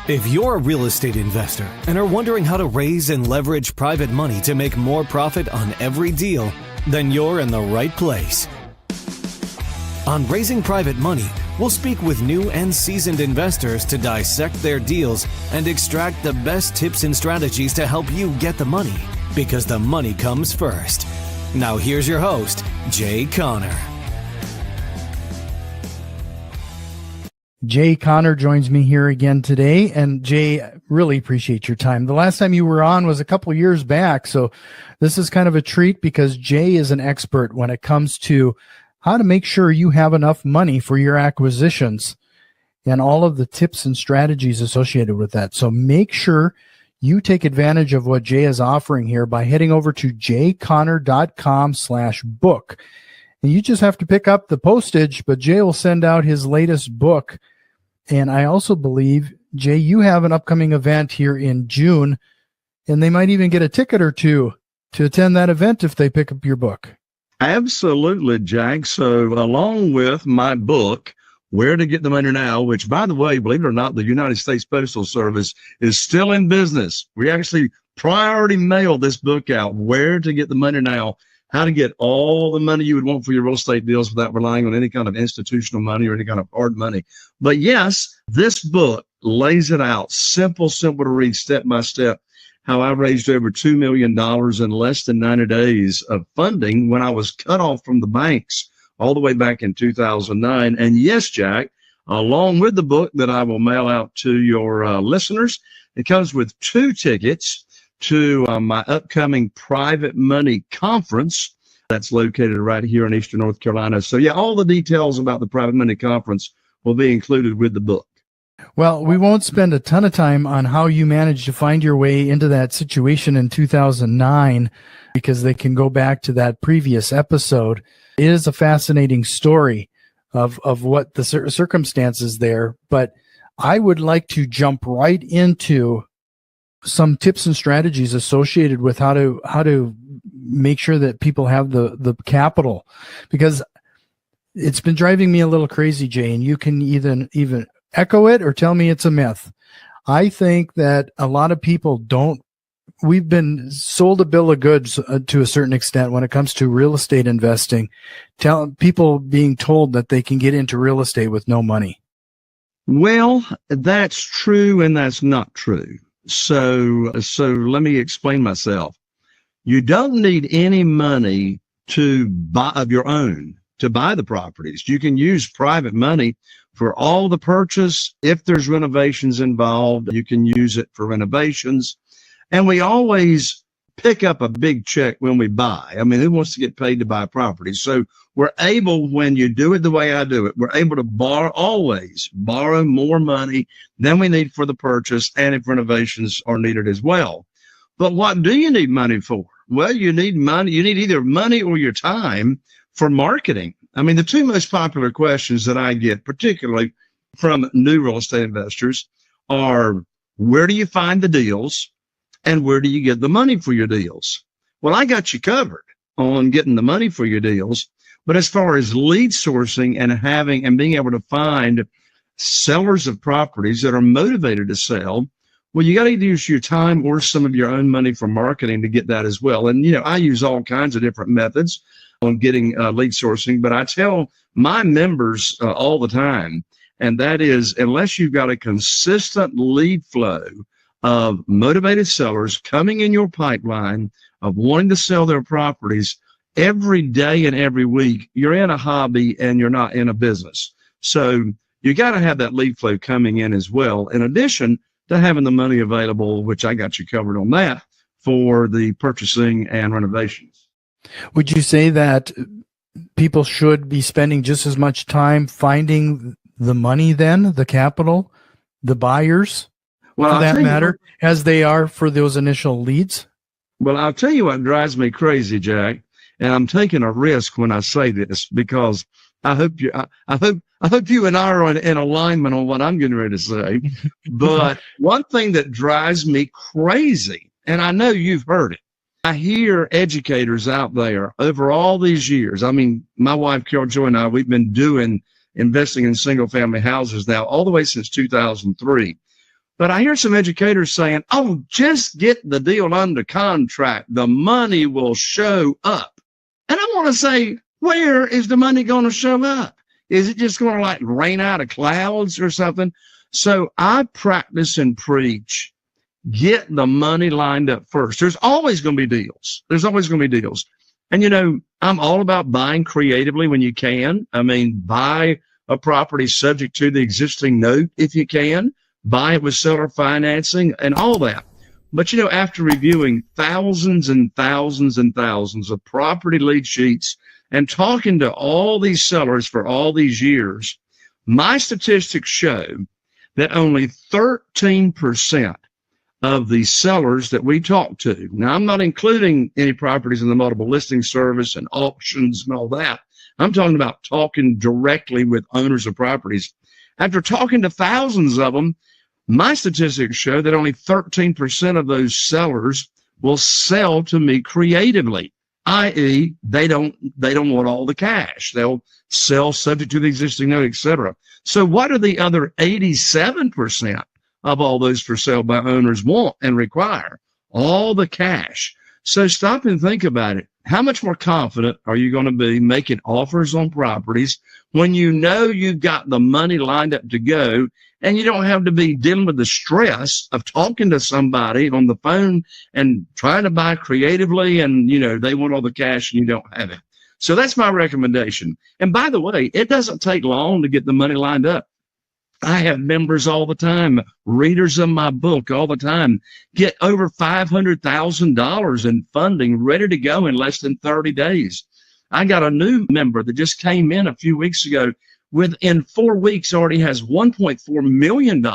If you're a real estate investor and are wondering how to raise and leverage private money to make more profit on every deal, then you're in the right place. On Raising Private Money, we'll speak with new and seasoned investors to dissect their deals and extract the best tips and strategies to help you get the money, because the money comes first. Now here's your host, Jay Conner. Jay Conner joins me here again today. And Jay, really appreciate your time. The last time you were on was a couple years back. So this is kind of a treat because Jay is an expert when it comes to how to make sure you have enough money for your acquisitions and all of the tips and strategies associated with that. So make sure you take advantage of what Jay is offering here by heading over to jayconner.com/book. And you just have to pick up the postage, but Jay will send out his latest book. And I also believe, Jay, you have an upcoming event here in June, and they might even get a ticket or two to attend that event if they pick up your book. Absolutely, Jack. So along with my book, Where to Get the Money Now, which, by the way, believe it or not, the United States Postal Service is still in business. We actually priority mail this book out, Where to Get the Money Now, how to get all the money you would want for your real estate deals without relying on any kind of institutional money or any kind of hard money. But yes, this book lays it out, simple to read, step by step, how I raised over $2 million in less than 90 days of funding when I was cut off from the banks all the way back in 2009. And yes, Jack, along with the book that I will mail out to your listeners, it comes with 2 tickets to my upcoming private money conference that's located right here in Eastern North Carolina. So yeah, all the details about the private money conference will be included with the book. Well, we won't spend a ton of time on how you managed to find your way into that situation in 2009, because they can go back to that previous episode. It is a fascinating story of what the circumstances there, but I would like to jump right into some tips and strategies associated with how to make sure that people have the capital, because it's been driving me a little crazy, Jay, and you can even echo it or tell me it's a myth. I think that a lot of people we've been sold a bill of goods to a certain extent when it comes to real estate investing, people being told that they can get into real estate with no money. Well, that's true and that's not true. So let me explain myself. You don't need any money to buy of your own to buy the properties. You can use private money for all the purchase. If there's renovations involved, you can use it for renovations. And we always pick up a big check when we buy. I mean, who wants to get paid to buy property? So we're able, when you do it the way I do it, we're able to always borrow more money than we need for the purchase, and if renovations are needed as well. But what do you need money for? Well, you need money. You need either money or your time for marketing. I mean, the 2 most popular questions that I get, particularly from new real estate investors, are where do you find the deals and where do you get the money for your deals? Well, I got you covered on getting the money for your deals. But as far as lead sourcing and being able to find sellers of properties that are motivated to sell, well, you got to either use your time or some of your own money for marketing to get that as well. And, I use all kinds of different methods on getting lead sourcing, but I tell my members all the time, and that is, unless you've got a consistent lead flow of motivated sellers coming in your pipeline of wanting to sell their properties every day and every week, you're in a hobby and you're not in a business. So you got to have that lead flow coming in as well, in addition to having the money available, which I got you covered on that, for the purchasing and renovations. Would you say that people should be spending just as much time finding the money then, the capital, the buyers, for that matter, as they are for those initial leads? Well, I'll tell you what drives me crazy, Jack, and I'm taking a risk when I say this, because I hope you and I are in alignment on what I'm getting ready to say. But one thing that drives me crazy, and I know you've heard it, I hear educators out there over all these years. I mean, my wife, Carol Joy, and I, we've been investing in single family houses now all the way since 2003. But I hear some educators saying, oh, just get the deal under contract. The money will show up. And I want to say, where is the money going to show up? Is it just going to like rain out of clouds or something? So I practice and preach, get the money lined up first. There's always going to be deals. There's always going to be deals. And, you know, I'm all about buying creatively when you can. I mean, buy a property subject to the existing note if you can. Buy it with seller financing and all that. But, you know, after reviewing thousands and thousands and thousands of property lead sheets and talking to all these sellers for all these years, my statistics show that only 13% of the sellers that we talk to, now I'm not including any properties in the multiple listing service and auctions and all that. I'm talking about talking directly with owners of properties. After talking to thousands of them, my statistics show that only 13% of those sellers will sell to me creatively, i.e., they don't want all the cash. They'll sell subject to the existing note, etc. So what do the other 87% of all those for sale by owners want and require? All the cash. So stop and think about it. How much more confident are you going to be making offers on properties when you know you've got the money lined up to go and you don't have to be dealing with the stress of talking to somebody on the phone and trying to buy creatively and, you know, they want all the cash and you don't have it. So that's my recommendation. And by the way, it doesn't take long to get the money lined up. I have members all the time, readers of my book all the time, get over $500,000 in funding ready to go in less than 30 days. I got a new member that just came in a few weeks ago. Within 4 weeks, already has $1.4 million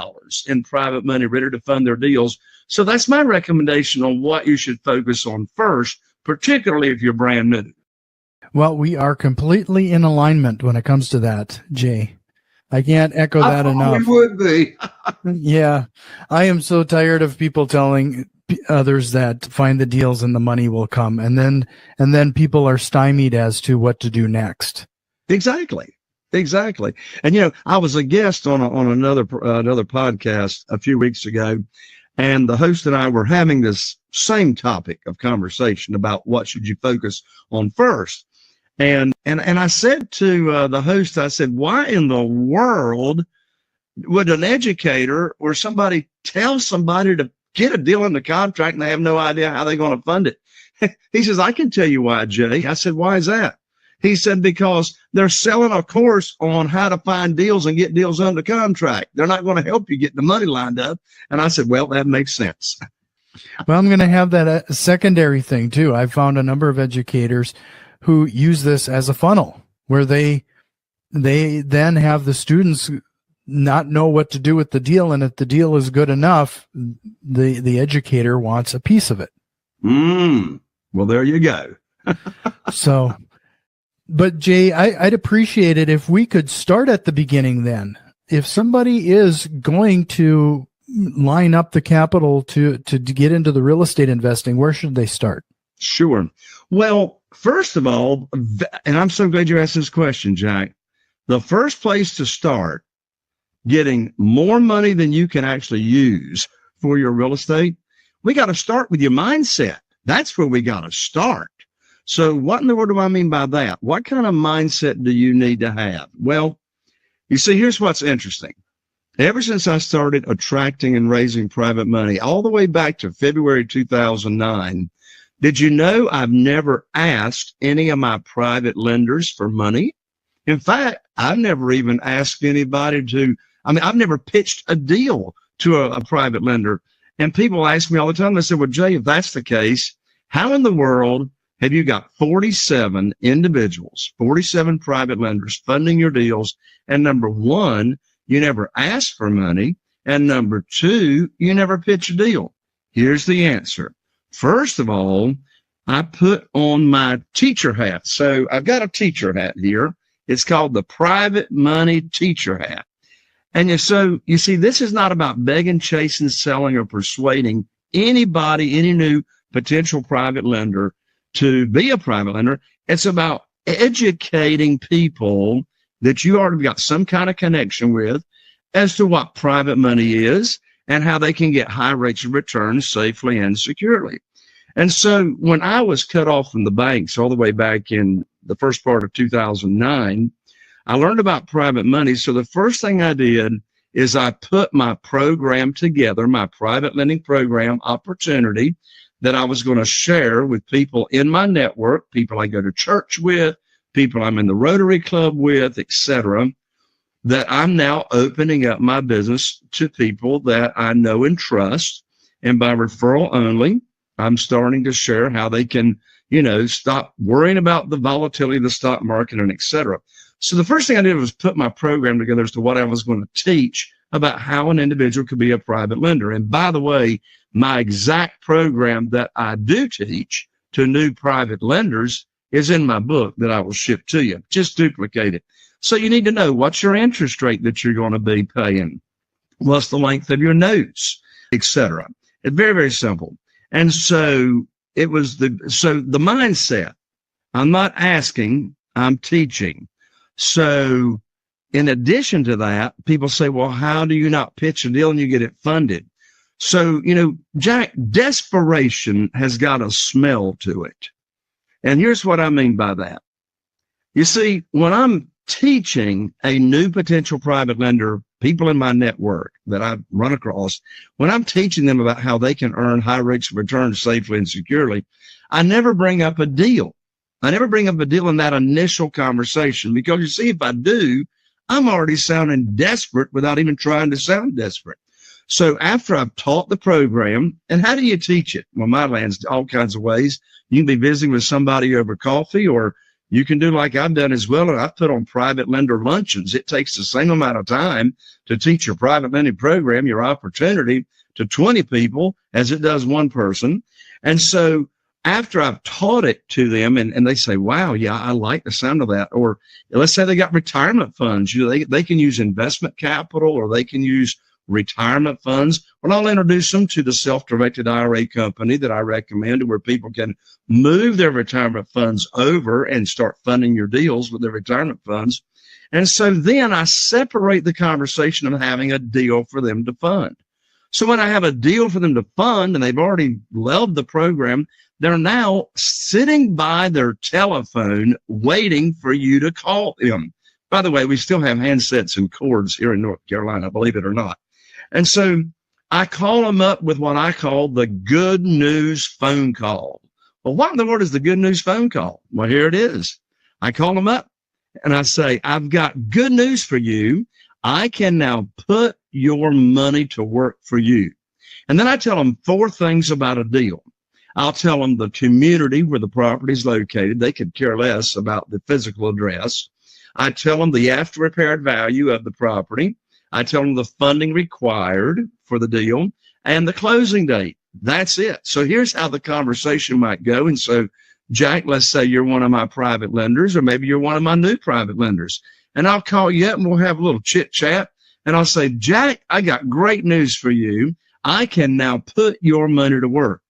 in private money ready to fund their deals. So that's my recommendation on what you should focus on first, particularly if you're brand new. Well, we are completely in alignment when it comes to that, Jay. I can't echo that enough. We would be. Yeah. I am so tired of people telling others that find the deals and the money will come. And then people are stymied as to what to do next. Exactly. And, you know, I was a guest on another podcast a few weeks ago, and the host and I were having this same topic of conversation about what should you focus on first. And I said to the host, I said, why in the world would an educator or somebody tell somebody to get a deal in the contract and they have no idea how they're going to fund it? He says, I can tell you why, Jay. I said, why is that? He said, because they're selling a course on how to find deals and get deals under contract. They're not going to help you get the money lined up. And I said, well, that makes sense. Well, I'm going to have that secondary thing too. I've found a number of educators who use this as a funnel where they then have the students not know what to do with the deal. And if the deal is good enough, the educator wants a piece of it. Well, there you go. So, but Jay, I'd appreciate it if we could start at the beginning then. If somebody is going to line up the capital to get into the real estate investing, where should they start? Sure. Well, first of all, and I'm so glad you asked this question, Jack, the first place to start getting more money than you can actually use for your real estate, we got to start with your mindset. That's where we got to start. So what in the world do I mean by that? What kind of mindset do you need to have? Well, you see, here's what's interesting. Ever since I started attracting and raising private money, all the way back to February 2009, did you know I've never asked any of my private lenders for money? In fact, I've never even asked anybody I've never pitched a deal to a private lender. And people ask me all the time, they say, well, Jay, if that's the case, how in the world have you got 47 individuals, 47 private lenders funding your deals? And number one, you never ask for money. And number two, you never pitch a deal. Here's the answer. First of all, I put on my teacher hat. So I've got a teacher hat here. It's called the private money teacher hat. And so you see, this is not about begging, chasing, selling, or persuading anybody, any new potential private lender to be a private lender. It's about educating people that you already got some kind of connection with as to what private money is and how they can get high rates of return safely and securely. And so when I was cut off from the banks all the way back in the first part of 2009, I learned about private money. So the first thing I did is I put my program together, my private lending program opportunity that I was going to share with people in my network, people I go to church with, people I'm in the Rotary Club with, etc., that I'm now opening up my business to people that I know and trust. And by referral only, I'm starting to share how they can, stop worrying about the volatility of the stock market and et cetera. So the first thing I did was put my program together as to what I was going to teach about how an individual could be a private lender. And by the way, my exact program that I do teach to new private lenders is in my book that I will ship to you. Just duplicate it. So you need to know what's your interest rate that you're going to be paying, what's the length of your notes, etc. It's very, very simple. And so the mindset, I'm not asking, I'm teaching. So in addition to that, people say, well, how do you not pitch a deal and you get it funded? So, Jack, desperation has got a smell to it. And here's what I mean by that. You see, when I'm teaching a new potential private lender, people in my network that I've run across, when I'm teaching them about how they can earn high rates of return safely and securely, I never bring up a deal. I never bring up a deal in that initial conversation because, you see, if I do, I'm already sounding desperate without even trying to sound desperate. So after I've taught the program, and how do you teach it? Well, my land's all kinds of ways. You can be visiting with somebody over coffee, or you can do like I've done as well. And I've put on private lender luncheons. It takes the same amount of time to teach your private lending program, your opportunity, to 20 people as it does one person. And so after I've taught it to them and they say, wow, yeah, I like the sound of that. Or let's say they got retirement funds. They can use investment capital, or they can use retirement funds. Well, I'll introduce them to the self-directed IRA company that I recommend, where people can move their retirement funds over and start funding your deals with their retirement funds. And so then I separate the conversation of having a deal for them to fund. So when I have a deal for them to fund and they've already loved the program, they're now sitting by their telephone waiting for you to call them. By the way, we still have handsets and cords here in North Carolina, believe it or not. And so I call them up with what I call the good news phone call. Well, what in the world is the good news phone call? Well, here it is. I call them up and I say, I've got good news for you. I can now put your money to work for you. And then I tell them 4 things about a deal. I'll tell them the community where the property is located. They could care less about the physical address. I tell them the after repaired value of the property. I tell them the funding required for the deal and the closing date. That's it. So here's how the conversation might go. And so, Jack, let's say you're one of my private lenders, or maybe you're one of my new private lenders. And I'll call you up and we'll have a little chit chat. And I'll say, Jack, I got great news for you. I can now put your money to work.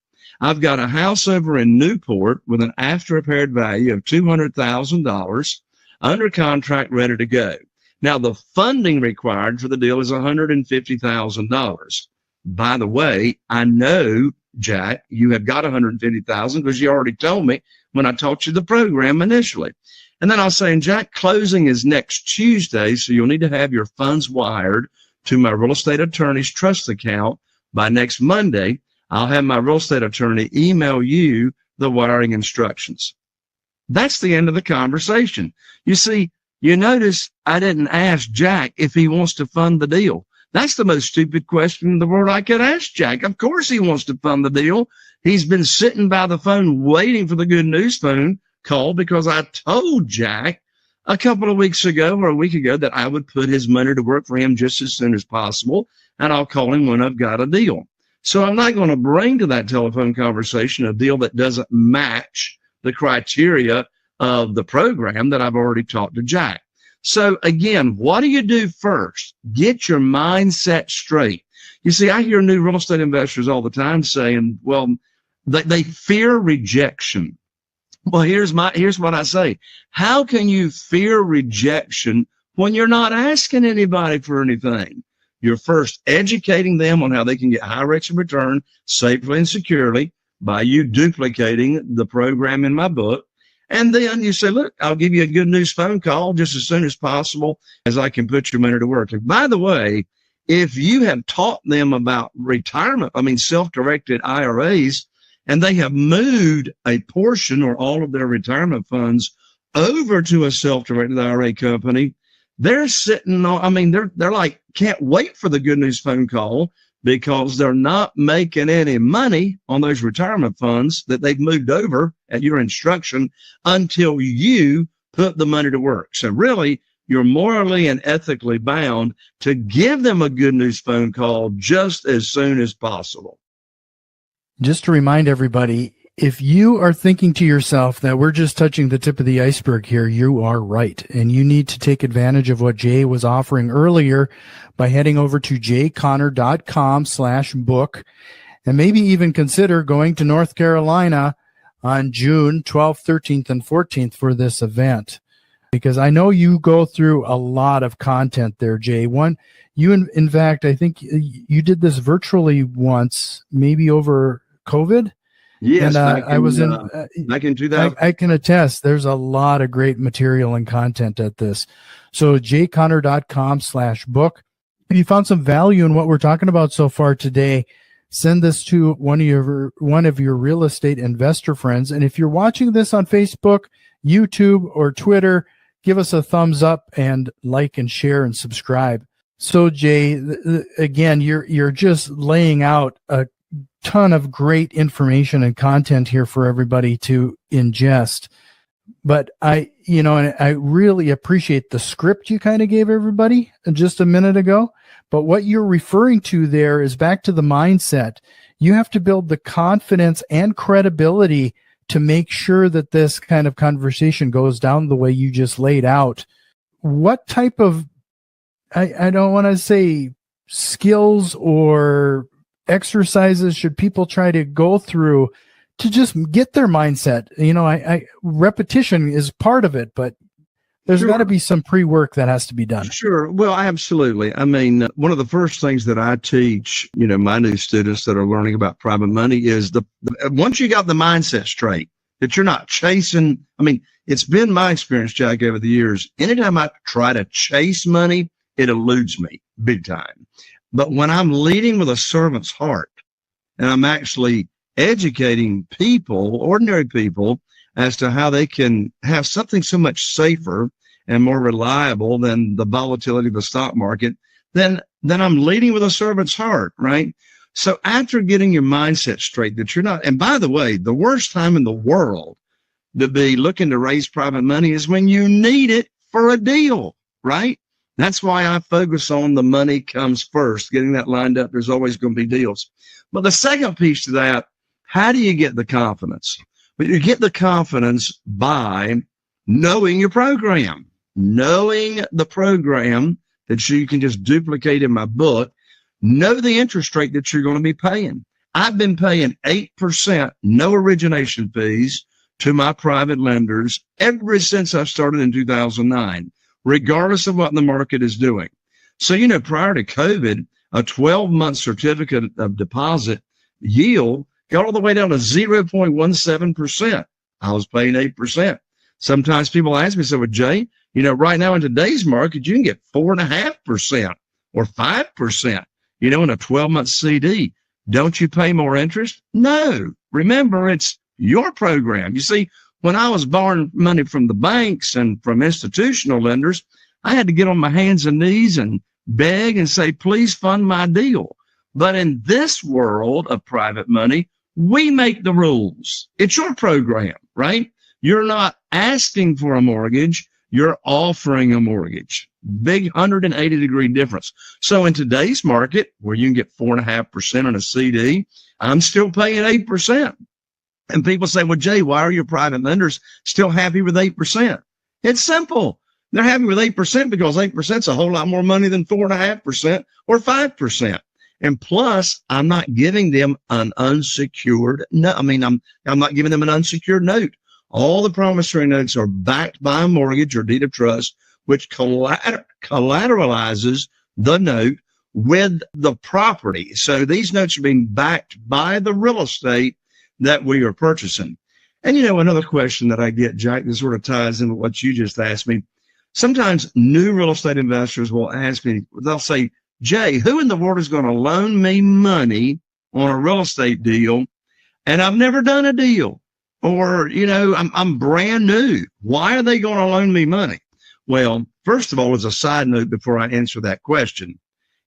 I've got a house over in Newport with an after repaired value of $200,000 under contract, ready to go. Now, the funding required for the deal is $150,000. By the way, I know, Jack, you have got $150,000 because you already told me when I taught you the program initially. And then I'll say, and Jack, closing is next Tuesday, so you'll need to have your funds wired to my real estate attorney's trust account by next Monday. I'll have my real estate attorney email you the wiring instructions. That's the end of the conversation. You see, you notice I didn't ask Jack if he wants to fund the deal. That's the most stupid question in the world I could ask Jack. Of course he wants to fund the deal. He's been sitting by the phone waiting for the good news phone call because I told Jack a couple of weeks ago or a week ago that I would put his money to work for him just as soon as possible, and I'll call him when I've got a deal. So I'm not going to bring to that telephone conversation a deal that doesn't match the criteria of the program that I've already taught to Jack. So again, what do you do first? Get your mindset straight. You see, I hear new real estate investors all the time saying, well, they fear rejection. Well, here's what I say. How can you fear rejection when you're not asking anybody for anything? You're first educating them on how they can get high rates of return safely and securely by you duplicating the program in my book. And then you say, look, I'll give you a good news phone call just as soon as possible as I can put your money to work. And by the way, if you have taught them about self-directed IRAs, and they have moved a portion or all of their retirement funds over to a self-directed IRA company, they're sitting on, they're like, can't wait for the good news phone call because they're not making any money on those retirement funds that they've moved over at your instruction until you put the money to work. So really, you're morally and ethically bound to give them a good news phone call just as soon as possible. Just to remind everybody, if you are thinking to yourself that we're just touching the tip of the iceberg here, you are right. And you need to take advantage of what Jay was offering earlier by heading over to jayconner.com/book and maybe even consider going to North Carolina on June 12th, 13th, and 14th for this event. Because I know you go through a lot of content there, Jay. In fact, I think you did this virtually once, maybe over COVID. Yes, and I was in back in 2000. I can attest. There's a lot of great material and content at this. So jayconner.com/book. If you found some value in what we're talking about so far today, send this to one of your real estate investor friends. And if you're watching this on Facebook, YouTube, or Twitter, give us a thumbs up and like and share and subscribe. So Jay, again, you're just laying out a ton of great information and content here for everybody to ingest. But I really appreciate the script you kind of gave everybody just a minute ago. But what you're referring to there is back to the mindset. You have to build the confidence and credibility to make sure that this kind of conversation goes down the way you just laid out. What type of, I don't want to say skills or exercises should people try to go through to just get their mindset? Repetition is part of it, but there's got to be some pre-work that has to be done. Sure. Well, absolutely. One of the first things that I teach, my new students that are learning about private money is once you got the mindset straight, that you're not chasing. It's been my experience, Jack, over the years. Anytime I try to chase money, it eludes me big time. But when I'm leading with a servant's heart and I'm actually educating people, ordinary people, as to how they can have something so much safer and more reliable than the volatility of the stock market, then I'm leading with a servant's heart, right? So after getting your mindset straight that you're not, and by the way, the worst time in the world to be looking to raise private money is when you need it for a deal, right? That's why I focus on the money comes first, getting that lined up. There's always going to be deals. But the second piece to that, how do you get the confidence? But you get the confidence by knowing your program, knowing the program that you can just duplicate in my book, know the interest rate that you're going to be paying. I've been paying 8%, no origination fees to my private lenders ever since I started in 2009, regardless of what the market is doing. So, prior to COVID, a 12-month certificate of deposit yield got all the way down to 0.17%. I was paying 8%. Sometimes people ask me, so with Jay, right now in today's market, you can get 4.5% or 5%, in a 12-month CD. Don't you pay more interest? No. Remember, it's your program. You see, when I was borrowing money from the banks and from institutional lenders, I had to get on my hands and knees and beg and say, please fund my deal. But in this world of private money, we make the rules. It's your program, right? You're not asking for a mortgage. You're offering a mortgage. Big 180-degree difference. So in today's market, where you can get 4.5% on a CD, I'm still paying 8%. And people say, well, Jay, why are your private lenders still happy with 8%? It's simple. They're happy with 8% because 8% is a whole lot more money than 4.5% or 5%. And plus, I'm not giving them an unsecured note. I'm not giving them an unsecured note. All the promissory notes are backed by a mortgage or deed of trust, which collateralizes the note with the property. So these notes are being backed by the real estate that we are purchasing. And another question that I get, Jack, this sort of ties in with what you just asked me. Sometimes new real estate investors will ask me, they'll say, Jay, who in the world is going to loan me money on a real estate deal? And I've never done a deal. Or, I'm brand new. Why are they going to loan me money? Well, first of all, as a side note, before I answer that question,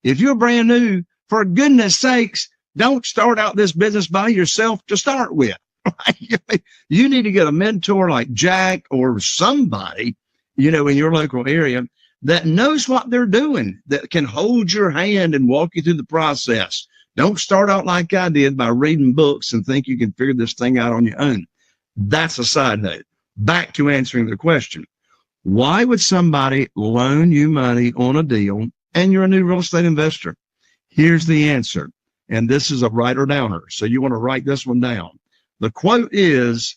if you're brand new, for goodness sakes, don't start out this business by yourself to start with. Right? You need to get a mentor like Jack or somebody, in your local area that knows what they're doing, that can hold your hand and walk you through the process. Don't start out like I did by reading books and think you can figure this thing out on your own. That's a side note. Back to answering the question. Why would somebody loan you money on a deal and you're a new real estate investor? Here's the answer. And this is a writer downer. So you want to write this one down. The quote is,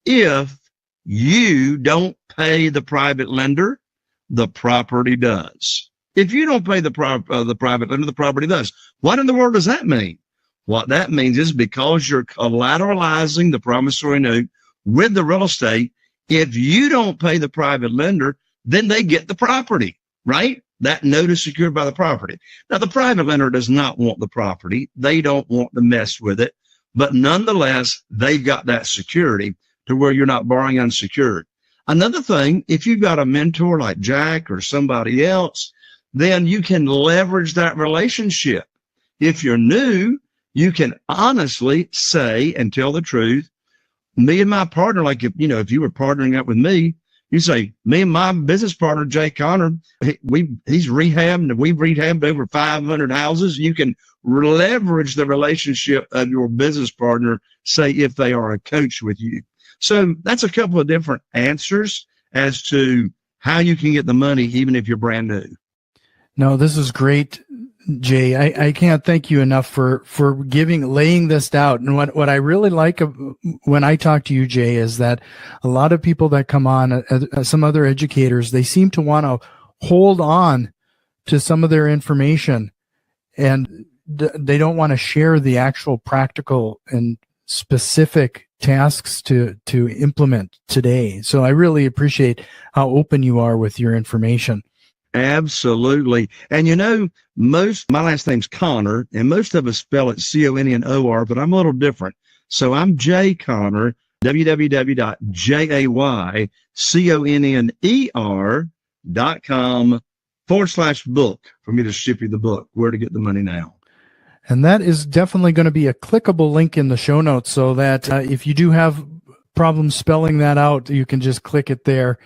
if you don't pay the private lender, the property does. If you don't pay the private lender, the property does. What in the world does that mean? What that means is because you're collateralizing the promissory note with the real estate, if you don't pay the private lender, then they get the property, right? That note is secured by the property. Now, the private lender does not want the property. They don't want to mess with it. But nonetheless, they've got that security to where you're not borrowing unsecured. Another thing, if you've got a mentor like Jack or somebody else, then you can leverage that relationship. If you're new, you can honestly say and tell the truth. Me and my partner, like if you were partnering up with me, you say, me and my business partner, Jay Connor, he's rehabbed, and we've rehabbed over 500 houses. You can leverage the relationship of your business partner, say if they are a coach with you. So that's a couple of different answers as to how you can get the money, even if you're brand new. No, this is great, Jay. I can't thank you enough for laying this out. And what I really like when I talk to you, Jay, is that a lot of people that come on, some other educators, they seem to want to hold on to some of their information, and they don't want to share the actual practical and specific tasks to implement today. So I really appreciate how open you are with your information. Absolutely. And my last name's Connor, and most of us spell it Connor, but I'm a little different. So I'm Jay Connor, www.jayconner.com/book for me to ship you the book, Where to Get the Money Now. And that is definitely going to be a clickable link in the show notes, so that if you do have problems spelling that out, you can just click it there.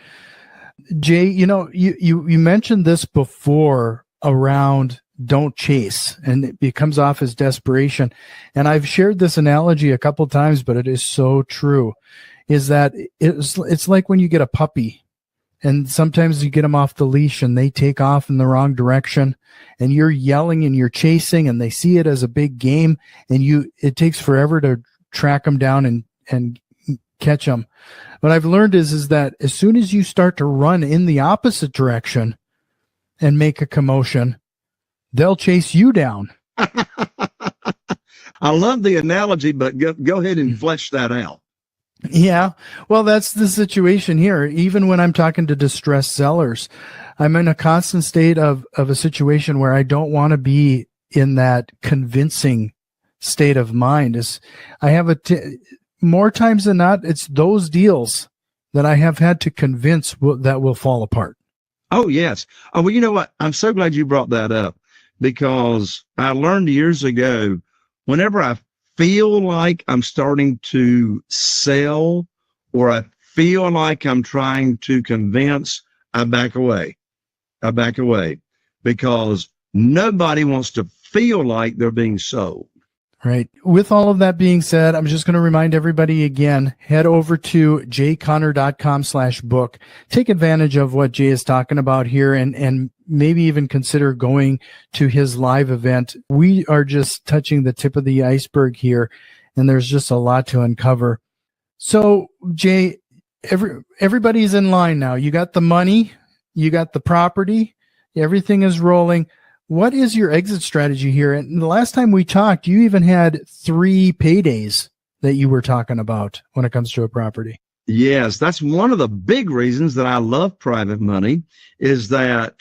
Jay, you mentioned this before around don't chase, and it comes off as desperation. And I've shared this analogy a couple times, but it is so true, is that it's like when you get a puppy, and sometimes you get them off the leash and they take off in the wrong direction, and you're yelling and you're chasing, and they see it as a big game, and it takes forever to track them down and catch them. What I've learned is that as soon as you start to run in the opposite direction and make a commotion, they'll chase you down. I love the analogy, but go ahead and flesh that out. Yeah, well, that's the situation here. Even when I'm talking to distressed sellers, I'm in a constant state of a situation where I don't want to be in that convincing state of mind. I have more times than not, it's those deals that I have had to convince that will fall apart. Oh, yes. Oh, well, you know what? I'm so glad you brought that up, because I learned years ago, whenever I feel like I'm starting to sell, or I feel like I'm trying to convince, I back away. Because nobody wants to feel like they're being sold. Right. With all of that being said, I'm just going to remind everybody again, head over to jayconnor.com/book. Take advantage of what Jay is talking about here, and maybe even consider going to his live event. We are just touching the tip of the iceberg here, and there's just a lot to uncover. So, Jay, everybody's in line now. You got the money, you got the property, everything is rolling. what is your exit strategy here? And the last time we talked, you even had 3 paydays that you were talking about when it comes to a property. Yes, that's one of the big reasons that I love private money is that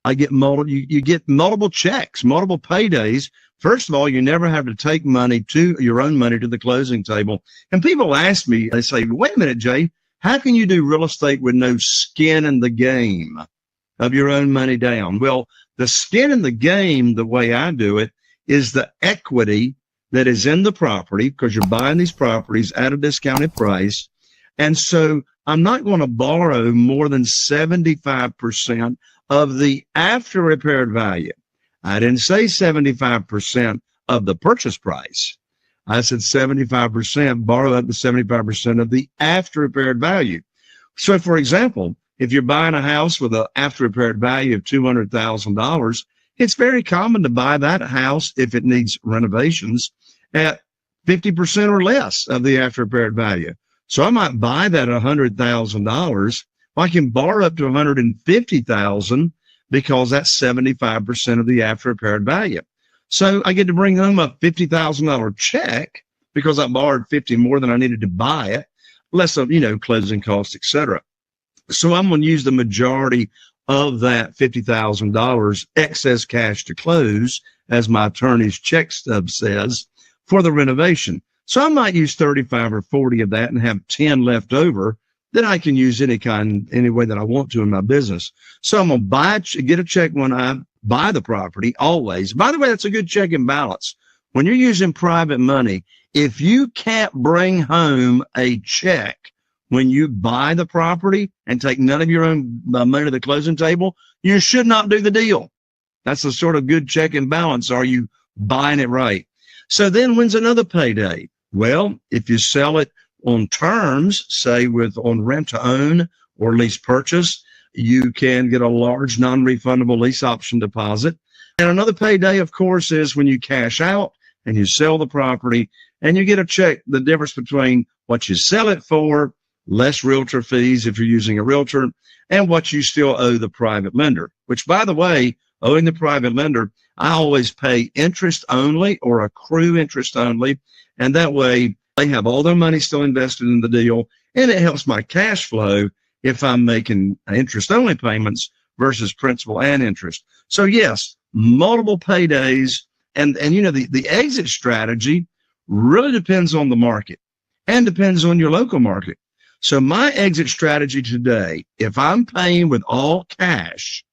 I get you get multiple checks, multiple paydays. First of all, you never have to take your own money to the closing table. And people ask me, they say, wait a minute, Jay, how can you do real estate with no skin in the game of your own money down? Well, the skin in the game, the way I do it, is the equity that is in the property, because you're buying these properties at a discounted price. And so I'm not going to borrow more than 75% of the after repaired value. I didn't say 75% of the purchase price. I said 75%, borrow up to 75% of the after repaired value. So for example, if you're buying a house with an after repaired value of $200,000, it's very common to buy that house, if it needs renovations, at 50% or less of the after repaired value. So I might buy that at $100,000. I can borrow up to $150,000 because that's 75% of the after repaired value. So I get to bring home a $50,000 check because I borrowed $50,000 more than I needed to buy it, less of, closing costs, etc. So I'm going to use the majority of that $50,000 excess cash to close, as my attorney's check stub says, for the renovation. So I might use 35 or 40 of that and have 10 left over that I can use any way that I want to in my business. So I'm going to get a check when I buy the property, always. By the way, that's a good check and balance. When you're using private money, if you can't bring home a check when you buy the property and take none of your own money to the closing table, you should not do the deal. That's a sort of good check and balance. Are you buying it right? So then when's another payday? Well, if you sell it on terms, say on rent to own or lease purchase, you can get a large non-refundable lease option deposit. And another payday, of course, is when you cash out and you sell the property and you get a check, the difference between what you sell it for, less realtor fees if you're using a realtor, and what you still owe the private lender, which, by the way, owing the private lender, I always pay interest only or accrue interest only. And that way they have all their money still invested in the deal, and it helps my cash flow if I'm making interest only payments versus principal and interest. So yes, multiple paydays. And the exit strategy really depends on the market and depends on your local market. So my exit strategy today, if I'm paying with all cash,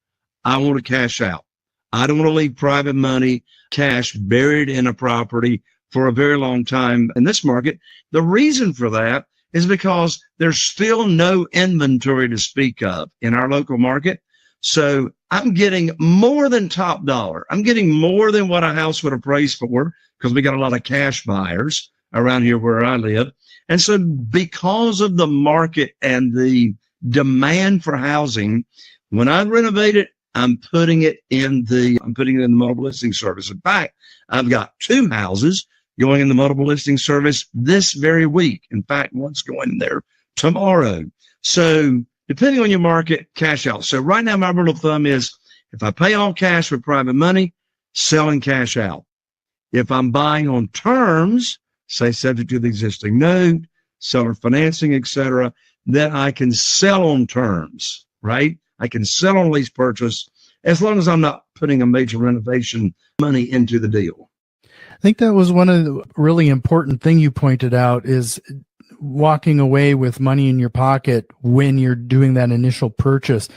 I want to cash out. I don't want to leave private money, cash buried in a property for a very long time in this market. The reason for that is because there's still no inventory to speak of in our local market. So I'm getting more than top dollar. I'm getting more than what a house would appraise for, because we got a lot of cash buyers around here where I live. And so because of the market and the demand for housing, when I renovate it, I'm putting it in the multiple listing service. In fact, I've got 2 houses going in the multiple listing service this very week. In fact, one's going in there tomorrow. So depending on your market, cash out. So right now, my rule of thumb is if I pay all cash with private money, selling cash out. If I'm buying on terms, say subject to the existing note, seller financing, etc., then I can sell on terms, right? I can sell on lease purchase as long as I'm not putting a major renovation money into the deal. I think that was one of the really important thing you pointed out is walking away with money in your pocket when you're doing that initial purchase.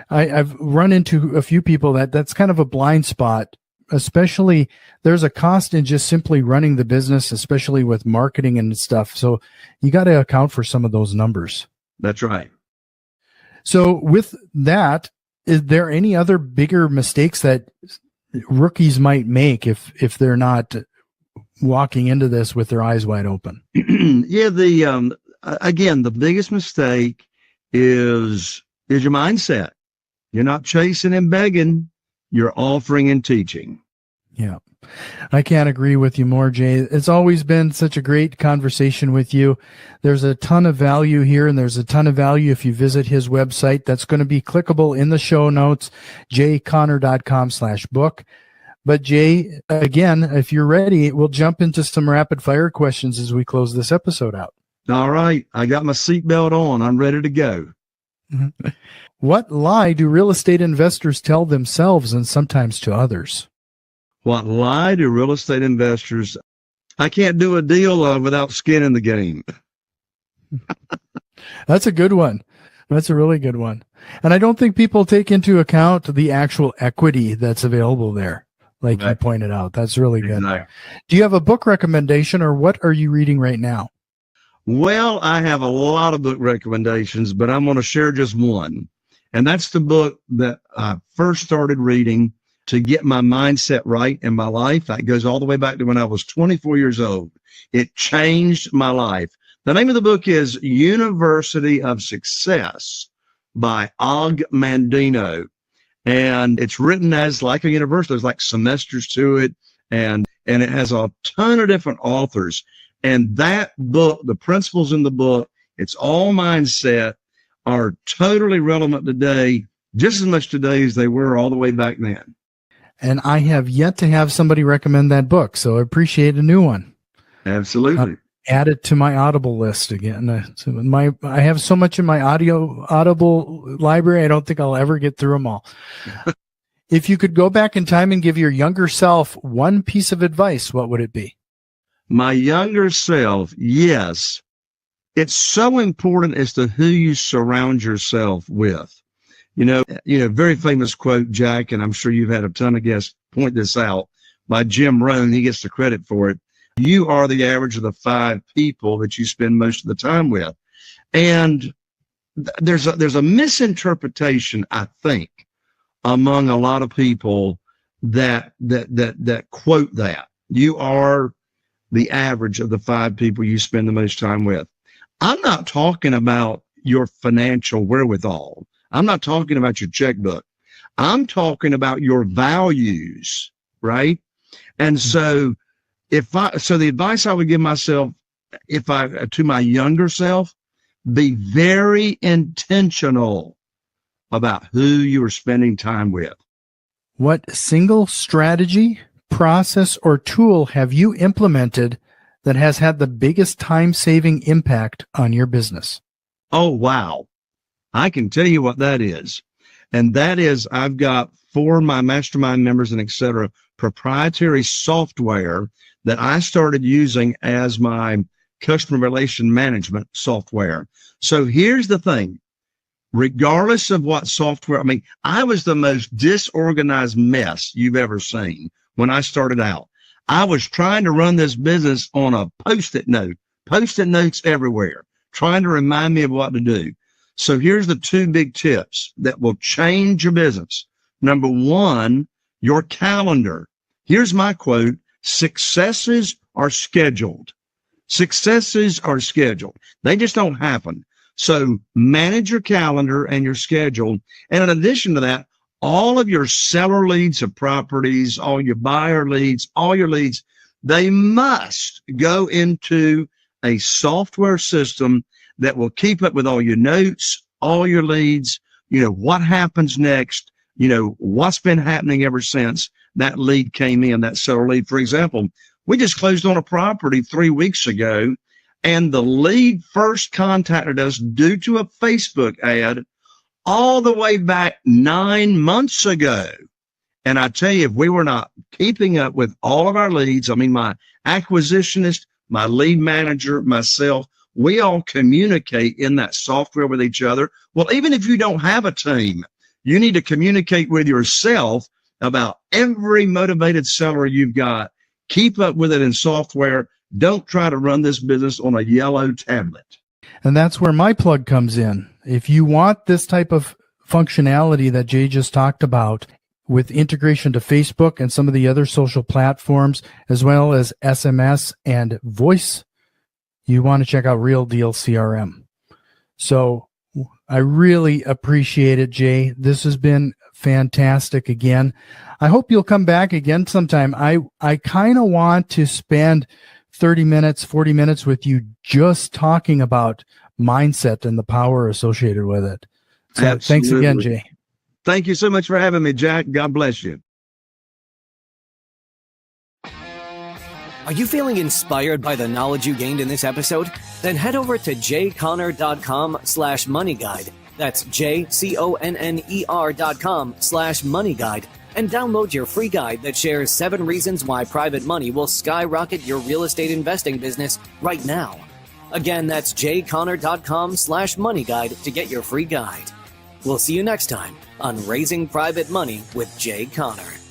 I've run into a few people that's kind of a blind spot, especially there's a cost in just simply running the business, especially with marketing and stuff. So you got to account for some of those numbers. That's right. So with that, is there any other bigger mistakes that rookies might make if they're not walking into this with their eyes wide open? Yeah, again, the biggest mistake is your mindset. You're not chasing and begging, you're offering and teaching. Yeah. I can't agree with you more, Jay. It's always been such a great conversation with you. There's a ton of value here, and there's a ton of value if you visit his website. That's going to be clickable in the show notes, jayconner.com/book. But Jay, again, if you're ready, we'll jump into some rapid fire questions as we close this episode out. All right. I got my seatbelt on. I'm ready to go. What lie do real estate investors tell themselves and sometimes to others? What lie do real estate investors? I can't do a deal without skin in the game. That's a good one. That's a really good one. And I don't think people take into account the actual equity that's available there, like you pointed out. That's really good. Exactly. Do you have a book recommendation, or what are you reading right now? Well, I have a lot of book recommendations, but I'm going to share just one. And that's the book that I first started reading to get my mindset right in my life. That goes all the way back to when I was 24 years old. It changed my life. The name of the book is University of Success by Og Mandino. And it's written as like a university. There's like semesters to it. And it has a ton of different authors. And that book, the principles in the book, it's all mindset, are totally relevant today, just as much today as they were all the way back then. And I have yet to have somebody recommend that book, so I appreciate a new one. Absolutely. Add it to my Audible list again. I have so much in my Audible library, I don't think I'll ever get through them all. If you could go back in time and give your younger self one piece of advice, what would it be? My younger self, yes. It's so important as to who you surround yourself with. You know, very famous quote, Jack, and I'm sure you've had a ton of guests point this out, by Jim Rohn. He gets the credit for it. You are the average of the 5 people that you spend most of the time with. And there's a misinterpretation, I think, among a lot of people that quote that. You are the average of the 5 people you spend the most time with. I'm not talking about your financial wherewithal. I'm not talking about your checkbook. I'm talking about your values, right? And so the advice I would give myself, to my younger self, be very intentional about who you are spending time with. What single strategy, process, or tool have you implemented that has had the biggest time-saving impact on your business? Oh, wow. I can tell you what that is. And that is, I've got, for my mastermind members and et cetera, proprietary software that I started using as my customer relation management software. So here's the thing. Regardless of what software, I was the most disorganized mess you've ever seen when I started out. I was trying to run this business on a Post-it notes everywhere, trying to remind me of what to do. So here's the 2 big tips that will change your business. Number 1, your calendar. Here's my quote: successes are scheduled. Successes are scheduled. They just don't happen. So manage your calendar and your schedule. And in addition to that, all of your seller leads of properties, all your buyer leads, all your leads, they must go into a software system that will keep up with all your notes, all your leads, what happens next, what's been happening ever since that lead came in, that seller lead. For example, we just closed on a property 3 weeks ago, and the lead first contacted us due to a Facebook ad all the way back 9 months ago. And I tell you, if we were not keeping up with all of our leads, my acquisitionist, my lead manager, myself, we all communicate in that software with each other. Well, even if you don't have a team, you need to communicate with yourself about every motivated seller you've got. Keep up with it in software. Don't try to run this business on a yellow tablet. And that's where my plug comes in. If you want this type of functionality that Jay just talked about, with integration to Facebook and some of the other social platforms, as well as SMS and voice, you want to check out Real Deal CRM. So I really appreciate it, Jay. This has been fantastic again. I hope you'll come back again sometime. I kind of want to spend 30 minutes, 40 minutes with you just talking about mindset and the power associated with it. So Absolutely. Thanks again, Jay. Thank you so much for having me, Jack. God bless you. Are you feeling inspired by the knowledge you gained in this episode? Then head over to jconner.com/moneyguide. That's jconner.com/moneyguide and download your free guide that shares 7 reasons why private money will skyrocket your real estate investing business right now. Again, that's jconner.com/moneyguide to get your free guide. We'll see you next time on Raising Private Money with Jay Conner.